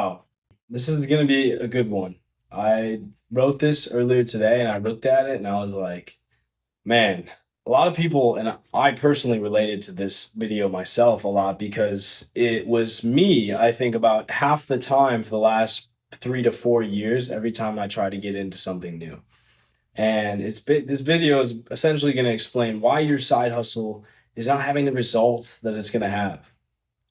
Wow, this is going to be a good one. I wrote this earlier today and I looked at it and I was like, man, a lot of people, and I personally related to this video myself a lot because it was me, I think, about half the time for the last 3 to 4 years, every time I try to get into something new. And this video is essentially going to explain why your side hustle is not having the results that it's going to have.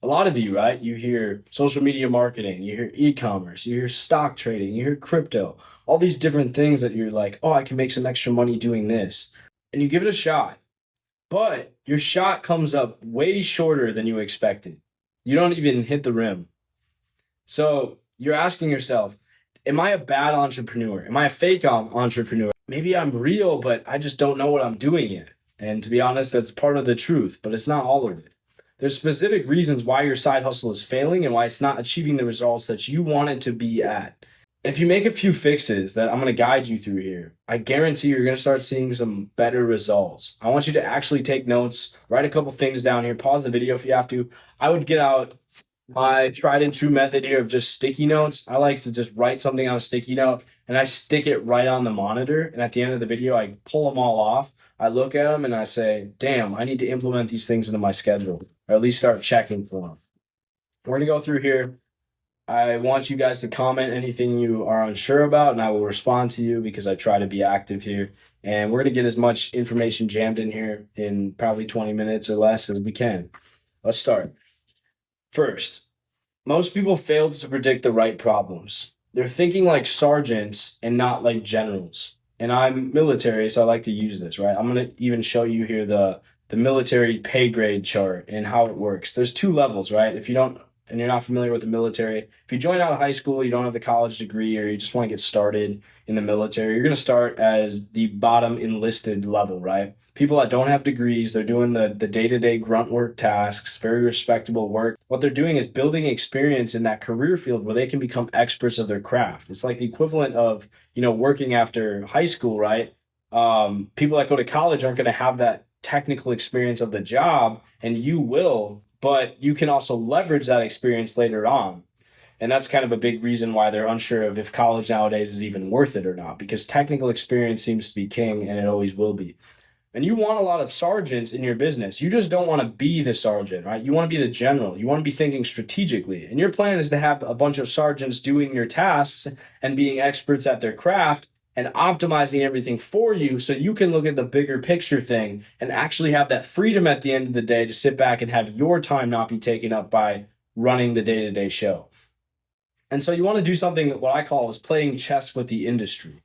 A lot of you, right? You hear social media marketing, you hear e-commerce, you hear stock trading, you hear crypto, all these different things that you're like, oh, I can make some extra money doing this. And you give it a shot, but your shot comes up way shorter than you expected. You don't even hit the rim. So you're asking yourself, am I a bad entrepreneur? Am I a fake entrepreneur? Maybe I'm real, but I just don't know what I'm doing yet. And to be honest, that's part of the truth, but it's not all of it. There's specific reasons why your side hustle is failing and why it's not achieving the results that you want it to be at. If you make a few fixes that I'm going to guide you through here, I guarantee you're going to start seeing some better results. I want you to actually take notes, write a couple things down here, pause the video if you have to. I would get out my tried and true method here of just sticky notes. I like to just write something on a sticky note and I stick it right on the monitor. And at the end of the video, I pull them all off. I look at them and I say, damn, I need to implement these things into my schedule or at least start checking for them. We're going to go through here. I want you guys to comment anything you are unsure about, and I will respond to you because I try to be active here. And we're going to get as much information jammed in here in probably 20 minutes or less as we can. Let's start. First, most people fail to predict the right problems. They're thinking like sergeants and not like generals. And I'm military, so I like to use this, right? I'm going to even show you here the military pay grade chart and how it works. There's two levels, right? If you don't and you're not familiar with the military, if you join out of high school, you don't have the college degree, or you just want to get started in the military, you're going to start as the bottom enlisted level, right? People that don't have degrees, they're doing the day-to-day grunt work tasks, very respectable work. What they're doing is building experience in that career field where they can become experts of their craft. It's like the equivalent of, working after high school, right? People that go to college aren't going to have that technical experience of the job, and you will, but you can also leverage that experience later on. And that's kind of a big reason why they're unsure of if college nowadays is even worth it or not, because technical experience seems to be king and it always will be. And you want a lot of sergeants in your business. You just don't want to be the sergeant, right? You want to be the general. You want to be thinking strategically. And your plan is to have a bunch of sergeants doing your tasks and being experts at their craft and optimizing everything for you so you can look at the bigger picture thing and actually have that freedom at the end of the day to sit back and have your time not be taken up by running the day-to-day show. And so you want to do something that what I call is playing chess with the industry.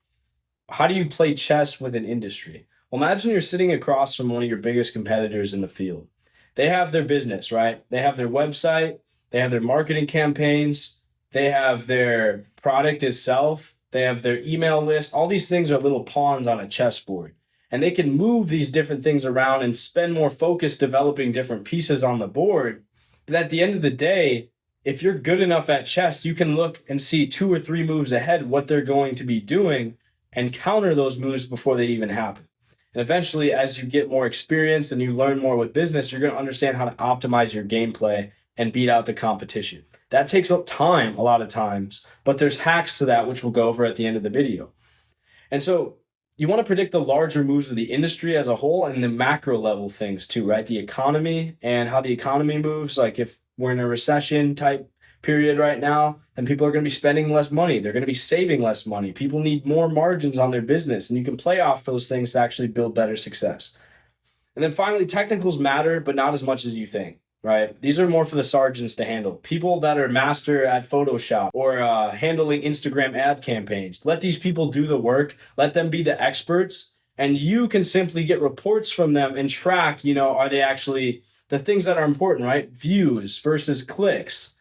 How do you play chess with an industry? Well, imagine you're sitting across from one of your biggest competitors in the field. They have their business, right? They have their website, they have their marketing campaigns, they have their product itself, they have their email list. All these things are little pawns on a chessboard. And they can move these different things around and spend more focus developing different pieces on the board. But at the end of the day, if you're good enough at chess, you can look and see 2 or 3 moves ahead what they're going to be doing and counter those moves before they even happen. And eventually, as you get more experience and you learn more with business, you're going to understand how to optimize your gameplay and beat out the competition. That takes up time a lot of times, but there's hacks to that, which we'll go over at the end of the video. And so you want to predict the larger moves of the industry as a whole and the macro level things too, right? The economy and how the economy moves. Like if we're in a recession type period right now, then people are going to be spending less money. They're going to be saving less money. People need more margins on their business, and you can play off those things to actually build better success. And then finally, technicals matter, but not as much as you think, right? These are more for the sergeants to handle. People that are master at Photoshop or handling Instagram ad campaigns. Let these people do the work. Let them be the experts, and you can simply get reports from them and track, are they actually the things that are important, right? Views versus clicks.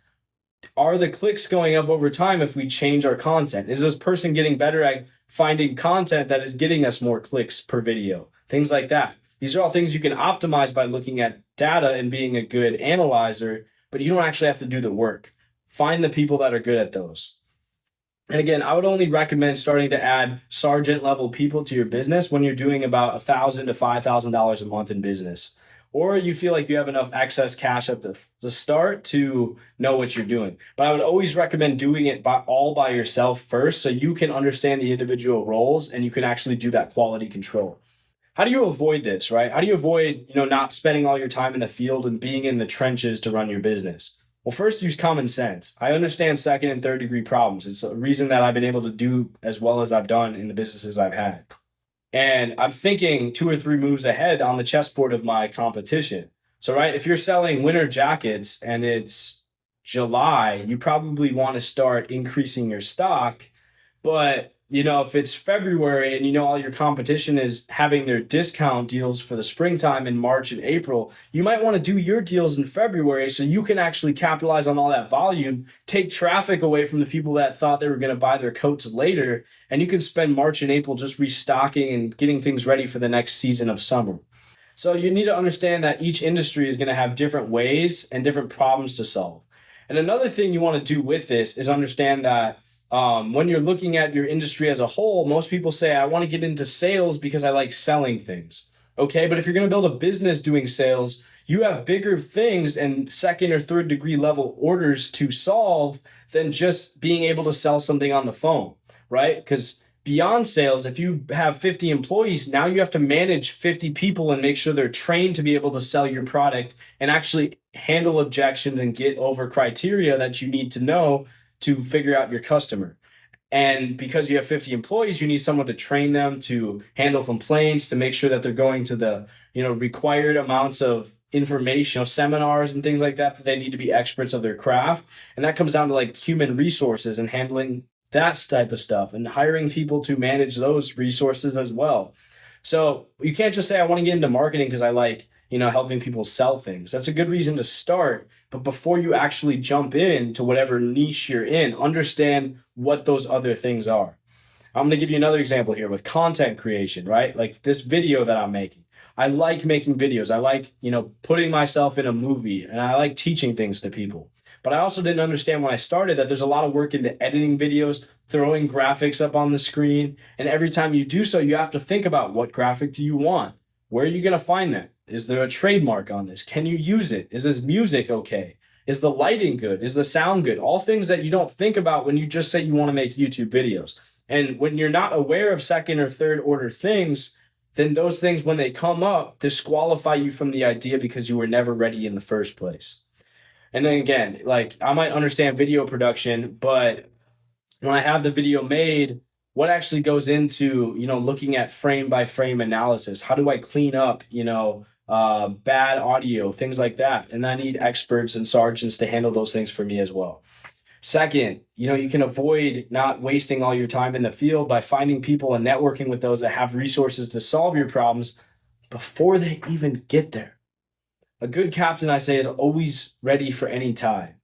Are the clicks going up over time if we change our content? Is this person getting better at finding content that is getting us more clicks per video? Things like that. These are all things you can optimize by looking at data and being a good analyzer, but you don't actually have to do the work. Find the people that are good at those. And again, I would only recommend starting to add sergeant level people to your business when you're doing about $1,000 to $5,000 a month in business. or you feel like you have enough excess cash at the start to know what you're doing. But I would always recommend doing it all by yourself first so you can understand the individual roles and you can actually do that quality control. How do you avoid this, right? How do you avoid, not spending all your time in the field and being in the trenches to run your business? Well, first, use common sense. I understand second and third degree problems. It's a reason that I've been able to do as well as I've done in the businesses I've had. And I'm thinking 2 or 3 moves ahead on the chessboard of my competition. So, right, if you're selling winter jackets and it's July, you probably want to start increasing your stock. But, if it's February and all your competition is having their discount deals for the springtime in March and April, you might want to do your deals in February so you can actually capitalize on all that volume, take traffic away from the people that thought they were going to buy their coats later, and you can spend March and April just restocking and getting things ready for the next season of summer. So you need to understand that each industry is going to have different ways and different problems to solve. And another thing you want to do with this is understand that when you're looking at your industry as a whole, most people say, I want to get into sales because I like selling things. Okay, but if you're going to build a business doing sales, you have bigger things and second or third degree level orders to solve than just being able to sell something on the phone, right? Because beyond sales, if you have 50 employees, now you have to manage 50 people and make sure they're trained to be able to sell your product and actually handle objections and get over criteria that you need to know to figure out your customer. And because you have 50 employees, you need someone to train them to handle complaints, to make sure that they're going to the, required amounts of information, seminars and things like that they need to be experts of their craft. And that comes down to like human resources and handling that type of stuff and hiring people to manage those resources as well. So you can't just say, I want to get into marketing because I like, helping people sell things. That's a good reason to start. But before you actually jump into whatever niche you're in, understand what those other things are. I'm going to give you another example here with content creation, right? Like this video that I'm making. I like making videos. I like, putting myself in a movie and I like teaching things to people. But I also didn't understand when I started that there's a lot of work into editing videos, throwing graphics up on the screen. And every time you do so, you have to think about what graphic do you want? Where are you going to find that? Is there a trademark on this? Can you use it? Is this music okay? Is the lighting good? Is the sound good? All things that you don't think about when you just say you want to make YouTube videos. And when you're not aware of second or third order things, then those things, when they come up, disqualify you from the idea because you were never ready in the first place. And then again, like I might understand video production, but when I have the video made, what actually goes into, looking at frame by frame analysis? How do I clean up, bad audio, things like that? And I need experts and sergeants to handle those things for me as well. Second, you can avoid not wasting all your time in the field by finding people and networking with those that have resources to solve your problems before they even get there. A good captain, I say, is always ready for any time.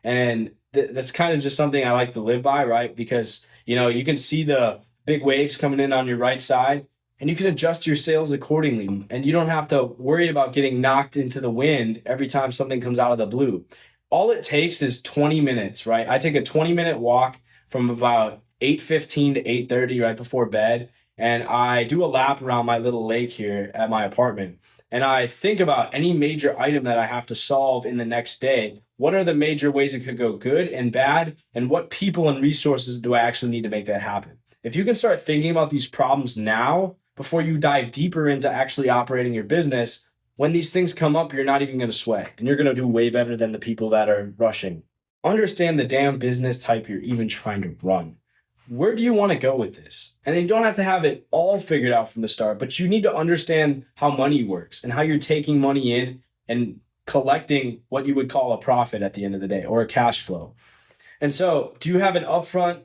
And that's kind of just something I like to live by, right? Because, you can see the big waves coming in on your right side and you can adjust your sails accordingly. And you don't have to worry about getting knocked into the wind every time something comes out of the blue. All it takes is 20 minutes, right? I take a 20-minute walk from about 8:15 to 8:30 right before bed. And I do a lap around my little lake here at my apartment. And I think about any major item that I have to solve in the next day. What are the major ways it could go good and bad? And what people and resources do I actually need to make that happen? If you can start thinking about these problems now, before you dive deeper into actually operating your business, when these things come up, you're not even going to sweat. And you're going to do way better than the people that are rushing. Understand the damn business type you're even trying to run. Where do you want to go with this? And you don't have to have it all figured out from the start, but you need to understand how money works and how you're taking money in and collecting what you would call a profit at the end of the day or a cash flow. And so do you have an upfront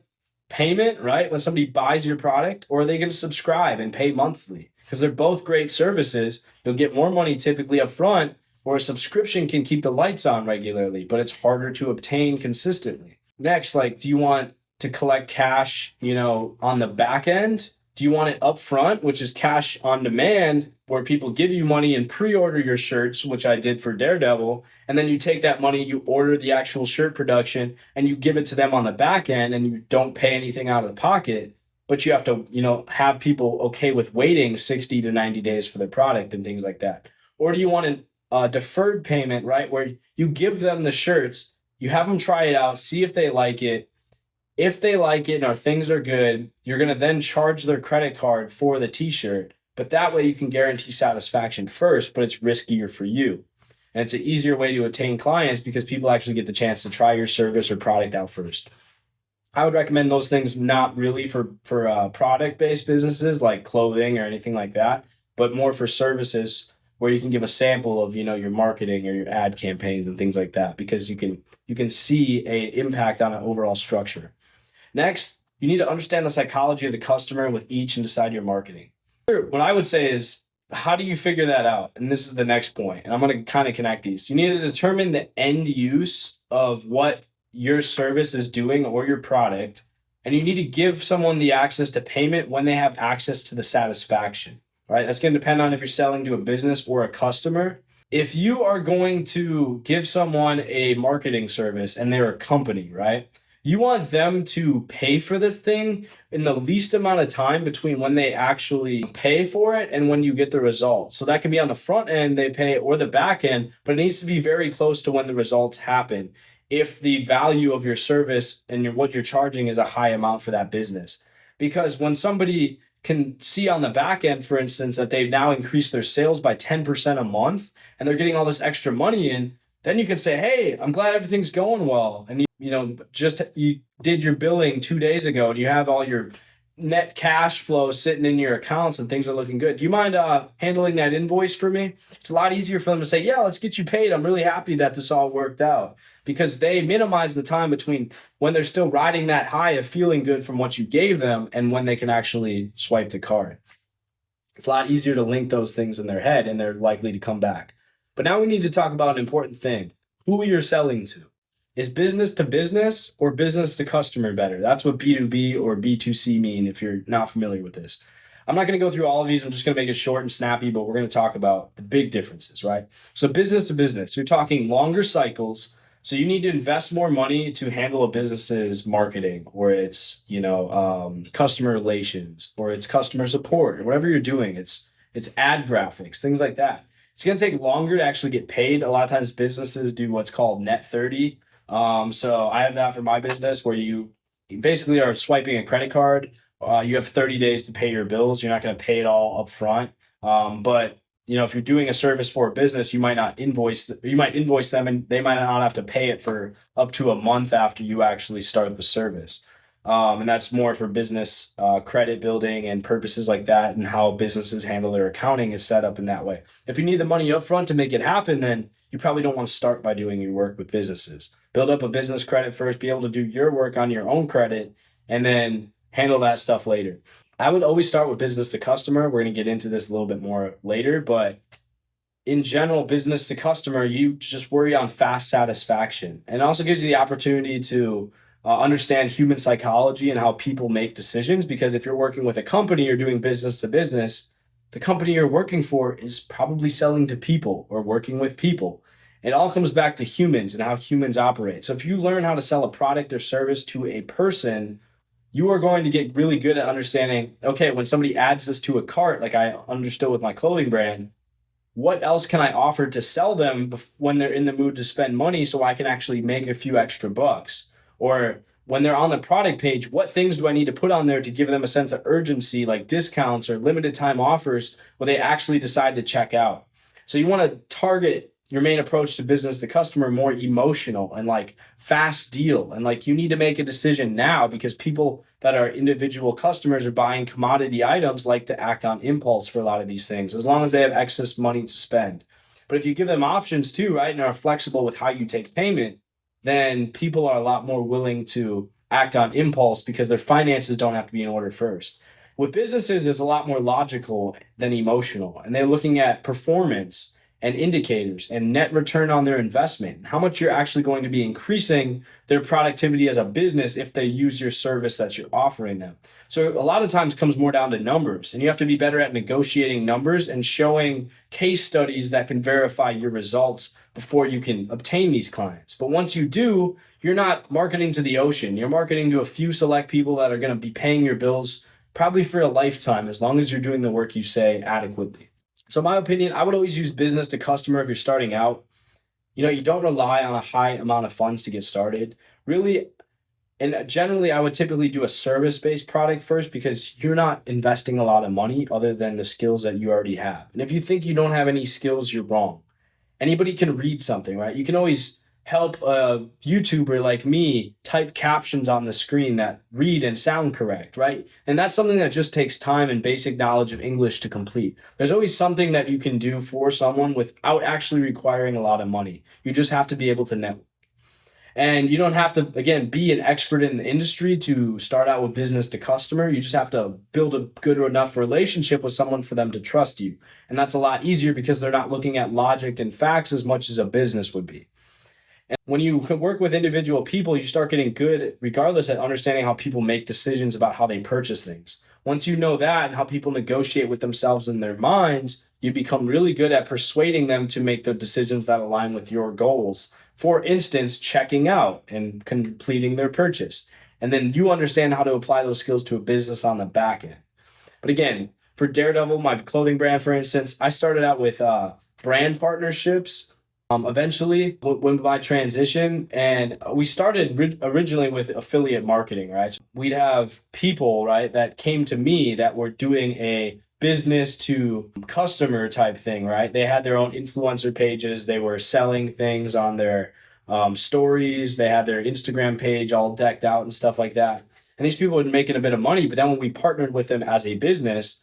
payment, right? When somebody buys your product, or are they going to subscribe and pay monthly? Because they're both great services. You'll get more money typically upfront, or a subscription can keep the lights on regularly, but it's harder to obtain consistently. Next, do you want to collect cash, on the back end? Do you want it up front, which is cash on demand, where people give you money and pre-order your shirts, which I did for Daredevil, and then you take that money, you order the actual shirt production, and you give it to them on the back end, and you don't pay anything out of the pocket, but you have to, have people okay with waiting 60 to 90 days for the product and things like that? Or do you want an a deferred payment, right? Where you give them the shirts, you have them try it out, see if they like it. If they like it and our things are good, you're going to then charge their credit card for the t-shirt. But that way you can guarantee satisfaction first, but it's riskier for you. And it's an easier way to attain clients because people actually get the chance to try your service or product out first. I would recommend those things not really for product-based businesses like clothing or anything like that, but more for services where you can give a sample of, your marketing or your ad campaigns and things like that, because you can see a impact on an overall structure. Next, you need to understand the psychology of the customer with each and decide your marketing. What I would say is, how do you figure that out? And this is the next point, and I'm going to kind of connect these. You need to determine the end use of what your service is doing or your product, and you need to give someone the access to payment when they have access to the satisfaction, right? That's going to depend on if you're selling to a business or a customer. If you are going to give someone a marketing service and they're a company, right? You want them to pay for this thing in the least amount of time between when they actually pay for it and when you get the results. So that can be on the front end they pay or the back end, but it needs to be very close to when the results happen if the value of your service and what you're charging is a high amount for that business. Because when somebody can see on the back end, for instance, that they've now increased their sales by 10% a month and they're getting all this extra money in, then you can say, hey, I'm glad everything's going well. And you did your billing 2 days ago and you have all your net cash flow sitting in your accounts and things are looking good. Do you mind handling that invoice for me? It's a lot easier for them to say, yeah, let's get you paid. I'm really happy that this all worked out, because they minimize the time between when they're still riding that high of feeling good from what you gave them and when they can actually swipe the card. It's a lot easier to link those things in their head and they're likely to come back. But now we need to talk about an important thing: who you're selling to. Is business to business or business to customer better? That's what B2B or B2C mean if you're not familiar with this. I'm not going to go through all of these. I'm just going to make it short and snappy, but we're going to talk about the big differences, right? So business to business, you're talking longer cycles. So you need to invest more money to handle a business's marketing or its, customer relations or its customer support or whatever you're doing. It's ad graphics, things like that. It's going to take longer to actually get paid. A lot of times businesses do what's called net 30. So I have that for my business where you basically are swiping a credit card. You have 30 days to pay your bills. You're not going to pay it all up front. But if you're doing a service for a business, you might invoice them and they might not have to pay it for up to a month after you actually start the service. And that's more for business credit building and purposes like that, and how businesses handle their accounting is set up in that way. If you need the money up front to make it happen, then you probably don't want to start by doing your work with businesses. Build up a business credit first, be able to do your work on your own credit, and then handle that stuff later. I would always start with business to customer. We're going to get into this a little bit more later, but in general, business to customer, you just worry on fast satisfaction. And it also gives you the opportunity to understand human psychology and how people make decisions, because if you're working with a company or doing business to business, the company you're working for is probably selling to people or working with people. It all comes back to humans and how humans operate. So if you learn how to sell a product or service to a person, you are going to get really good at understanding, okay, when somebody adds this to a cart, like I understood with my clothing brand, what else can I offer to sell them when they're in the mood to spend money so I can actually make a few extra bucks? Or when they're on the product page, what things do I need to put on there to give them a sense of urgency, like discounts or limited time offers where they actually decide to check out? So you want to target your main approach to business to customer more emotional and like fast deal. And like you need to make a decision now, because people that are individual customers are buying commodity items like to act on impulse for a lot of these things, as long as they have excess money to spend. But if you give them options too, right, and are flexible with how you take payment, then people are a lot more willing to act on impulse because their finances don't have to be in order first. With businesses, it's a lot more logical than emotional, and they're looking at performance and indicators and net return on their investment, how much you're actually going to be increasing their productivity as a business if they use your service that you're offering them. So a lot of times comes more down to numbers, and you have to be better at negotiating numbers and showing case studies that can verify your results before you can obtain these clients. But once you do, you're not marketing to the ocean. You're marketing to a few select people that are going to be paying your bills probably for a lifetime, as long as you're doing the work you say adequately. So, my opinion, I would always use business to customer if you're starting out. You don't rely on a high amount of funds to get started. Really, and generally, I would typically do a service-based product first because you're not investing a lot of money other than the skills that you already have. And if you think you don't have any skills, you're wrong. Anybody can read something, right? You can always help a YouTuber like me type captions on the screen that read and sound correct, right? And that's something that just takes time and basic knowledge of English to complete. There's always something that you can do for someone without actually requiring a lot of money. You just have to be able to network. And you don't have to, again, be an expert in the industry to start out with business to customer. You just have to build a good enough relationship with someone for them to trust you. And that's a lot easier because they're not looking at logic and facts as much as a business would be. And when you work with individual people, you start getting good, regardless, at understanding how people make decisions about how they purchase things. Once you know that and how people negotiate with themselves in their minds, you become really good at persuading them to make the decisions that align with your goals. For instance, checking out and completing their purchase. And then you understand how to apply those skills to a business on the back end. But again, for Daredevil, my clothing brand, for instance, I started out with brand partnerships. Eventually, when my transition, and we started originally with affiliate marketing, right? So we'd have people, right, that came to me that were doing a business to customer type thing, right? They had their own influencer pages. They were selling things on their stories. They had their Instagram page all decked out and stuff like that. And these people were making a bit of money. But then when we partnered with them as a business,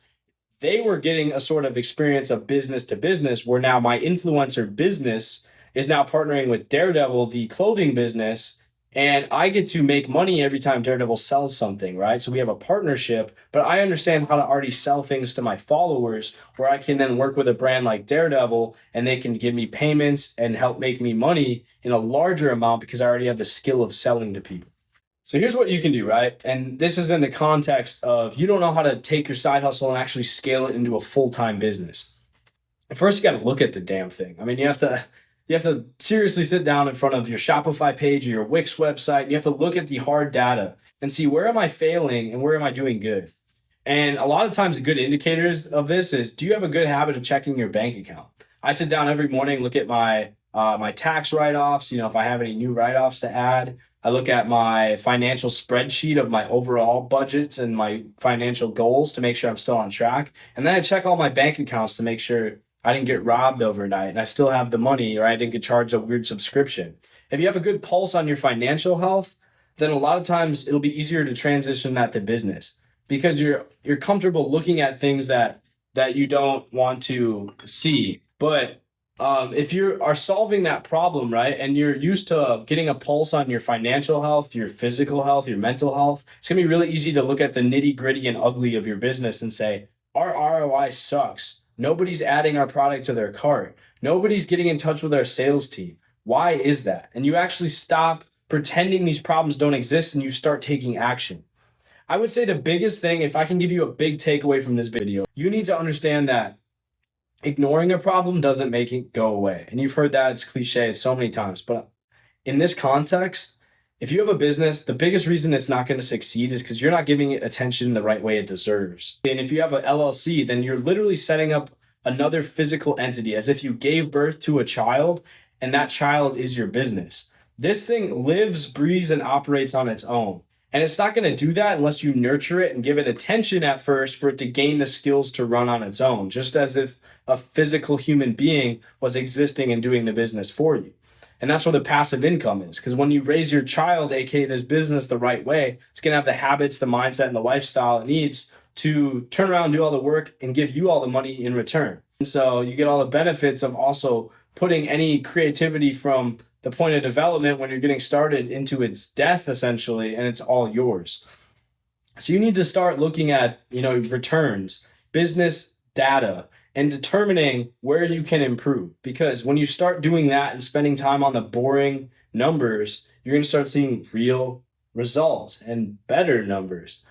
they were getting a sort of experience of business to business, where now my influencer business is now partnering with Daredevil, the clothing business, and I get to make money every time Daredevil sells something, right? So we have a partnership, but I understand how to already sell things to my followers, where I can then work with a brand like Daredevil and they can give me payments and help make me money in a larger amount because I already have the skill of selling to people. So here's what you can do, right? And this is in the context of you don't know how to take your side hustle and actually scale it into a full-time business. First, you got to look at the damn thing. I mean, you have to seriously sit down in front of your Shopify page or your Wix website. And you have to look at the hard data and see, where am I failing and where am I doing good? And a lot of times, the good indicators of this is, do you have a good habit of checking your bank account? I sit down every morning, look at my tax write-offs. If I have any new write-offs to add. I look at my financial spreadsheet of my overall budgets and my financial goals to make sure I'm still on track. And then I check all my bank accounts to make sure I didn't get robbed overnight and I still have the money, or I didn't get charged a weird subscription. If you have a good pulse on your financial health, then a lot of times it'll be easier to transition that to business because you're comfortable looking at things that you don't want to see. But if you are solving that problem, right, and you're used to getting a pulse on your financial health, your physical health, your mental health, it's going to be really easy to look at the nitty gritty and ugly of your business and say, our ROI sucks. Nobody's adding our product to their cart. Nobody's getting in touch with our sales team. Why is that? And you actually stop pretending these problems don't exist and you start taking action. I would say the biggest thing, if I can give you a big takeaway from this video, you need to understand that ignoring a problem doesn't make it go away. And you've heard that, it's cliche so many times. But in this context, if you have a business, the biggest reason it's not going to succeed is because you're not giving it attention the right way it deserves. And if you have an LLC, then you're literally setting up another physical entity as if you gave birth to a child and that child is your business. This thing lives, breathes, and operates on its own. And it's not going to do that unless you nurture it and give it attention at first for it to gain the skills to run on its own, just as if a physical human being was existing and doing the business for you. And that's where the passive income is. Because when you raise your child, aka this business, the right way, it's going to have the habits, the mindset, and the lifestyle it needs to turn around and do all the work and give you all the money in return. And so you get all the benefits of also putting any creativity from the point of development when you're getting started into its death, essentially, and it's all yours. So you need to start looking at, returns, business data, and determining where you can improve. Because when you start doing that and spending time on the boring numbers, you're going to start seeing real results and better numbers.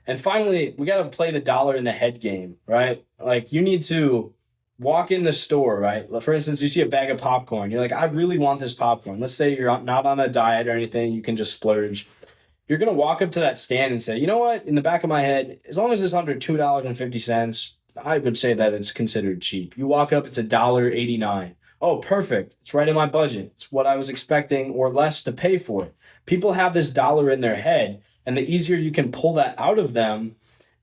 And finally, we got to play the dollar in the head game, right? Like, you need to walk in the store, right? For instance, you see a bag of popcorn. You're like, I really want this popcorn. Let's say you're not on a diet or anything. You can just splurge. You're going to walk up to that stand and say, you know what? In the back of my head, as long as it's under $2.50, I would say that it's considered cheap. You walk up, it's $1.89. Oh, perfect. It's right in my budget. It's what I was expecting or less to pay for it. People have this dollar in their head, and the easier you can pull that out of them,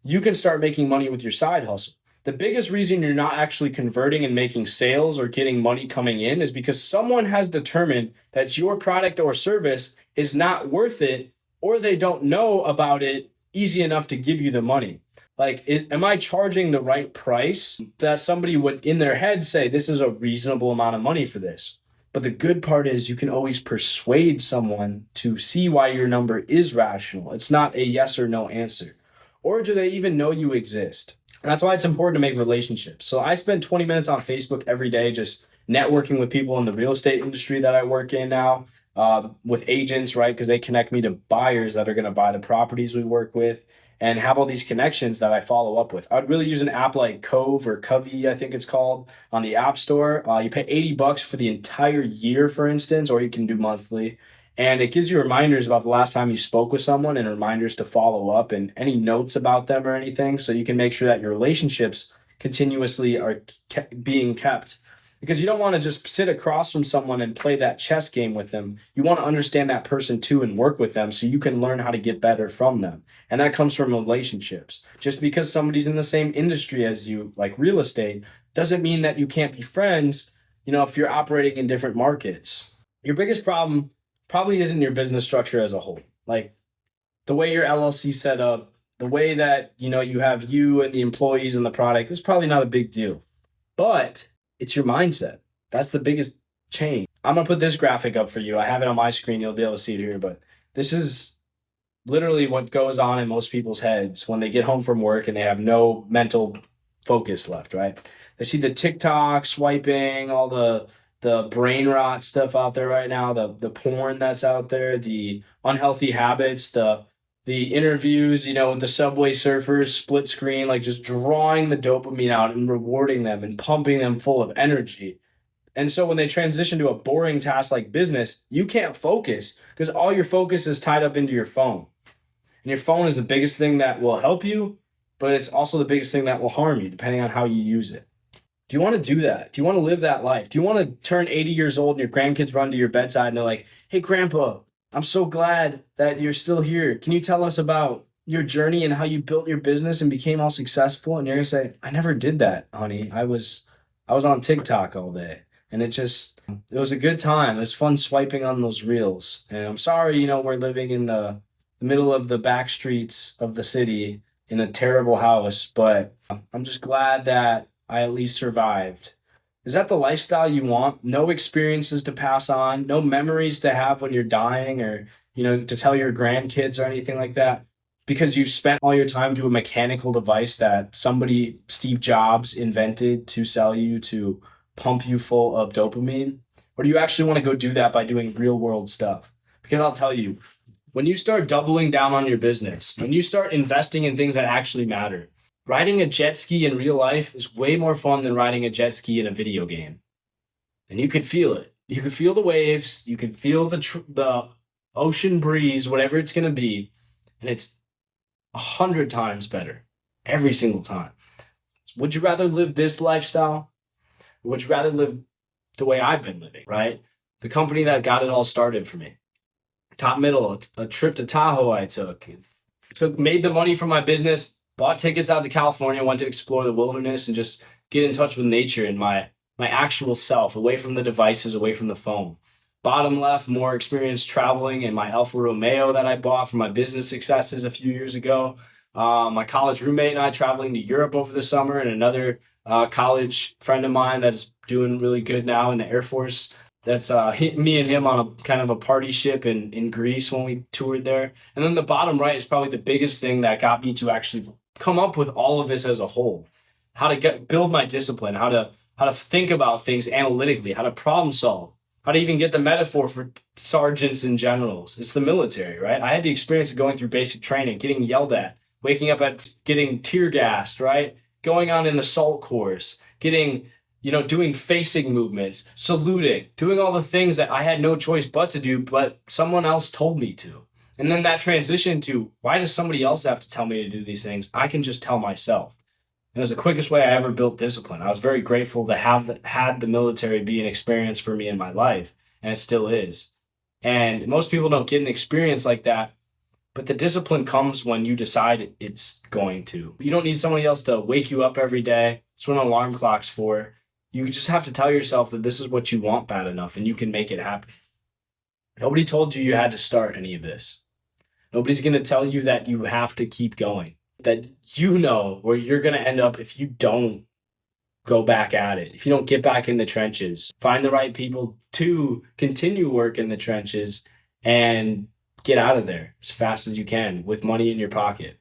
you can start making money with your side hustle. The biggest reason you're not actually converting and making sales or getting money coming in is because someone has determined that your product or service is not worth it, or they don't know about it easy enough to give you the money. Like, am I charging the right price that somebody would in their head say, this is a reasonable amount of money for this? But the good part is you can always persuade someone to see why your number is rational. It's not a yes or no answer. Or do they even know you exist? And that's why it's important to make relationships. So I spend 20 minutes on Facebook every day just networking with people in the real estate industry that I work in now, with agents, right? Because they connect me to buyers that are going to buy the properties we work with and have all these connections that I follow up with. I'd really use an app like Cove or Covey, I think it's called, on the App Store. You pay $80 for the entire year, for instance, or you can do monthly. And it gives you reminders about the last time you spoke with someone and reminders to follow up and any notes about them or anything. So you can make sure that your relationships continuously are being kept. Because you don't want to just sit across from someone and play that chess game with them. You want to understand that person too and work with them so you can learn how to get better from them. And that comes from relationships. Just because somebody's in the same industry as you, like real estate, doesn't mean that you can't be friends, if you're operating in different markets. Your biggest problem probably isn't your business structure as a whole. Like the way your LLC set up, the way that, you have you and the employees and the product is probably not a big deal. But it's your mindset. That's the biggest change. I'm going to put this graphic up for you. I have it on my screen. You'll be able to see it here, but this is literally what goes on in most people's heads when they get home from work and they have no mental focus left, right? They see the TikTok swiping, all the brain rot stuff out there right now, the porn that's out there, the unhealthy habits, the interviews, with the Subway Surfers, split screen, like just drawing the dopamine out and rewarding them and pumping them full of energy. And so when they transition to a boring task like business, you can't focus because all your focus is tied up into your phone. And your phone is the biggest thing that will help you, but it's also the biggest thing that will harm you depending on how you use it. Do you want to do that? Do you want to live that life? Do you want to turn 80 years old and your grandkids run to your bedside and they're like, hey, Grandpa, I'm so glad that you're still here. Can you tell us about your journey and how you built your business and became all successful? And you're going to say, I never did that, honey. I was on TikTok all day. And it was a good time. It was fun swiping on those reels. And I'm sorry, we're living in the middle of the back streets of the city in a terrible house, but I'm just glad that I at least survived. Is that the lifestyle you want? No experiences to pass on, no memories to have when you're dying or, to tell your grandkids or anything like that? Because you spent all your time to a mechanical device that somebody, Steve Jobs, invented to sell you to pump you full of dopamine? Or do you actually want to go do that by doing real world stuff? Because I'll tell you, when you start doubling down on your business, when you start investing in things that actually matter, riding a jet ski in real life is way more fun than riding a jet ski in a video game. And you can feel it. You can feel the waves. You can feel the ocean breeze, whatever it's going to be. And it's 100 times better every single time. Would you rather live this lifestyle? Or would you rather live the way I've been living, right? The company that got it all started for me. Top Middle, a trip to Tahoe I took. Made the money from my business, bought tickets out to California, went to explore the wilderness and just get in touch with nature and my actual self, away from the devices, away from the phone. Bottom left, more experience traveling in my Alfa Romeo that I bought for my business successes a few years ago. My college roommate and I traveling to Europe over the summer, and another college friend of mine that's doing really good now in the Air Force. That's me and him on a kind of a party ship in Greece when we toured there. And then the bottom right is probably the biggest thing that got me to actually come up with all of this as a whole. How to build my discipline, how to think about things analytically, how to problem solve, how to even get the metaphor for sergeants and generals. It's the military, right? I had the experience of going through basic training, getting yelled at, waking up at getting tear gassed, right? Going on an assault course, getting, doing facing movements, saluting, doing all the things that I had no choice but to do, but someone else told me to. And then that transition to, why does somebody else have to tell me to do these things? I can just tell myself. it was the quickest way I ever built discipline. I was very grateful to have had the military be an experience for me in my life, and it still is. And most people don't get an experience like that, but the discipline comes when you decide it's going to. You don't need somebody else to wake you up every day. That's what an alarm clock's for. You just have to tell yourself that this is what you want bad enough and you can make it happen. Nobody told you you had to start any of this. Nobody's going to tell you that you have to keep going, that you know where you're going to end up if you don't go back at it, if you don't get back in the trenches, find the right people to continue work in the trenches and get out of there as fast as you can with money in your pocket.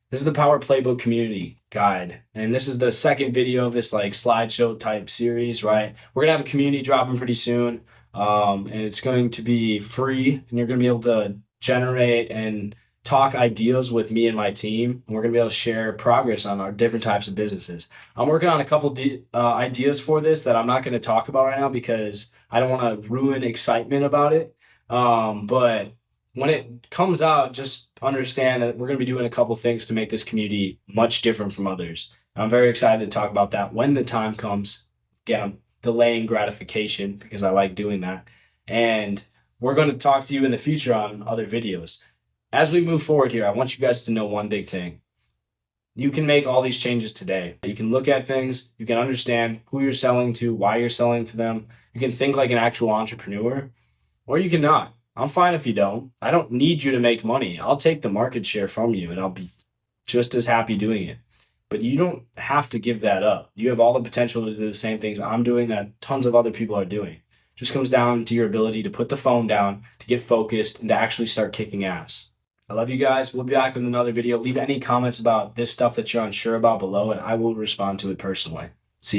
This is the Power Playbook Community Guide, and this is the second video of this like slideshow type series, right? We're gonna have a community dropping pretty soon, and it's going to be free, and you're gonna be able to generate and talk ideas with me and my team, and we're gonna be able to share progress on our different types of businesses. I'm working on a couple ideas for this that I'm not gonna talk about right now because I don't want to ruin excitement about it. But when it comes out, just understand that we're going to be doing a couple things to make this community much different from others. I'm very excited to talk about that when the time comes. Again, I'm delaying gratification because I like doing that. And we're going to talk to you in the future on other videos. As we move forward here, I want you guys to know one big thing. You can make all these changes today. You can look at things, you can understand who you're selling to, why you're selling to them. You can think like an actual entrepreneur, or you cannot. I'm fine if you don't. I don't need you to make money. I'll take the market share from you and I'll be just as happy doing it. But you don't have to give that up. You have all the potential to do the same things I'm doing that tons of other people are doing. It just comes down to your ability to put the phone down, to get focused, and to actually start kicking ass. I love you guys. We'll be back with another video. Leave any comments about this stuff that you're unsure about below, and I will respond to it personally.